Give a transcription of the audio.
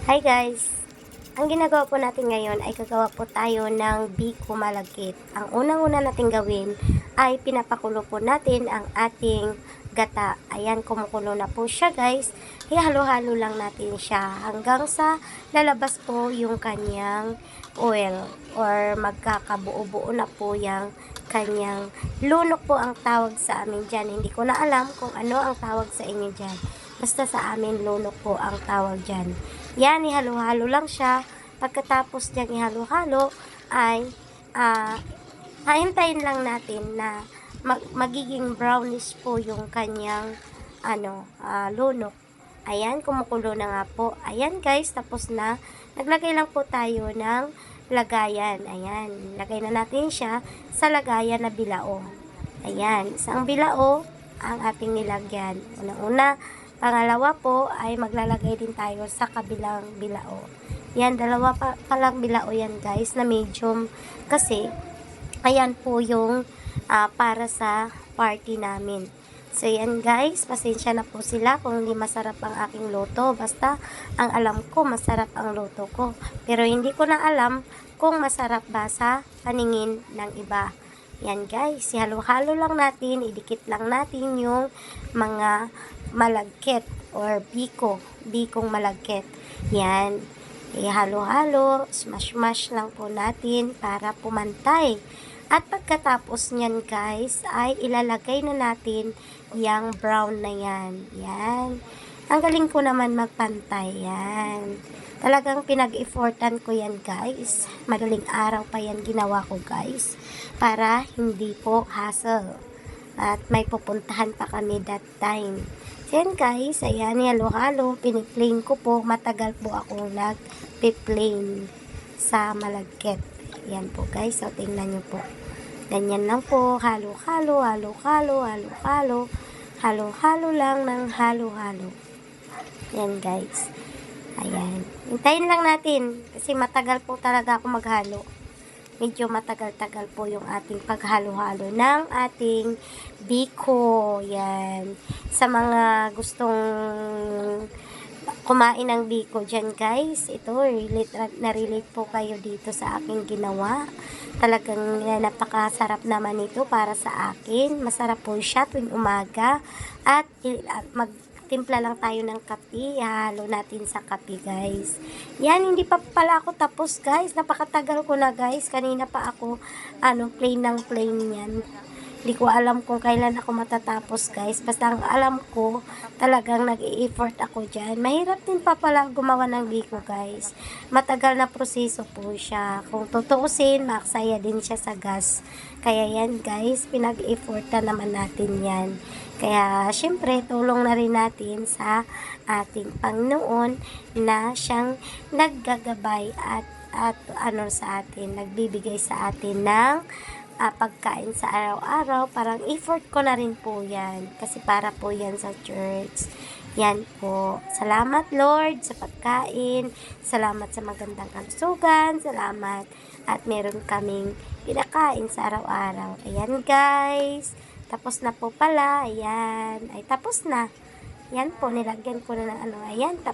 Hi guys! Ang ginagawa po natin ngayon ay gagawa po tayo ng biko malagkit. Ang unang-una natin gawin ay pinapakulo po natin ang ating gata. Ayan, kumukulo na po siya guys. Ihalo-halo lang natin siya hanggang sa lalabas po yung kanyang oil or magkakabuo-buo na po yung kanyang lunok po ang tawag sa amin dyan. Hindi ko na alam kung ano ang tawag sa inyo dyan. Basta sa amin lunok po ang tawag dyan. Yan, ihalo-halo lang siya. Pagkatapos niyang ihalo-halo ay hahintayin lang natin na magiging brownish po yung kanyang lunok. Ayan, kumukulo na nga po. Ayan guys, tapos na. Naglagay lang po tayo ng lagayan. Ayan, lagay na natin siya sa lagayan na bilao. Ayan, isang bilao ang ating nilagyan. Una-una, pangalawa po ay maglalagay din tayo sa kabilang bilao. Yan, dalawa pa lang bilao yan guys na medium. Kasi, ayan po yung para sa party namin. So yan guys, pasensya na po sila kung hindi masarap ang aking luto. Basta, ang alam ko, masarap ang luto ko. Pero hindi ko na alam kung masarap ba sa paningin ng iba. Yan guys, ihalo-halo lang natin, idikit lang natin yung mga malagkit or bikong malagkit. Yan, ihalo-halo, smash-mash lang po natin para pumantay. At pagkatapos nyan guys, ay ilalagay na natin yung brown na yan. Yan, ang galing ko naman magpantay. Yan, talagang pinag-effortan ko yan guys. Madaling araw pa yan ginawa ko guys. Para hindi po hassle. At may pupuntahan pa kami that time. So yan guys, ayan, halo-halo. Piniplain ko po. Matagal po ako nag-plain sa malagkit. Yan po guys. So tingnan nyo po. Ganyan lang po. Halo-halo, halo-halo, halo-halo. Halo-halo lang ng halo-halo. Yan guys. Ayan. Hintayin lang natin. Kasi matagal po talaga ako maghalo. Medyo matagal-tagal po yung ating paghalo-halo ng ating biko. Yan. Sa mga gustong kumain ng biko dyan guys, ito, na-relate po kayo dito sa aking ginawa. Talagang napakasarap naman ito para sa akin. Masarap po siya tuwing umaga. At magtimpla lang tayo ng kape. Ihalo natin sa kape guys. Yan, hindi pa pala ako tapos guys. Napakatagal ko na guys. Kanina pa ako plain ng plain yan. Hindi ko alam kung kailan ako matatapos guys. Basta ang alam ko, talagang nag-i-effort ako dyan. Mahirap din pa pala gumawa ng biko guys. Matagal na proseso po siya. Kung tutuusin, maksaya din siya sa gas. Kaya yan guys, pinag-effortan naman natin yan. Kaya syempre, tulong na rin natin sa ating Panginoon na siyang naggagabay at sa atin, nagbibigay sa atin ng pagkain sa araw-araw. Parang effort ko na rin po yan kasi para po yan sa church. Yan po, salamat Lord sa pagkain, salamat sa magandang kalusugan, salamat at meron kaming pinakain sa araw-araw. Ayan guys, tapos na po pala. Ayan, ay tapos na. Yan po, nilagyan ko na ng ayan, tapos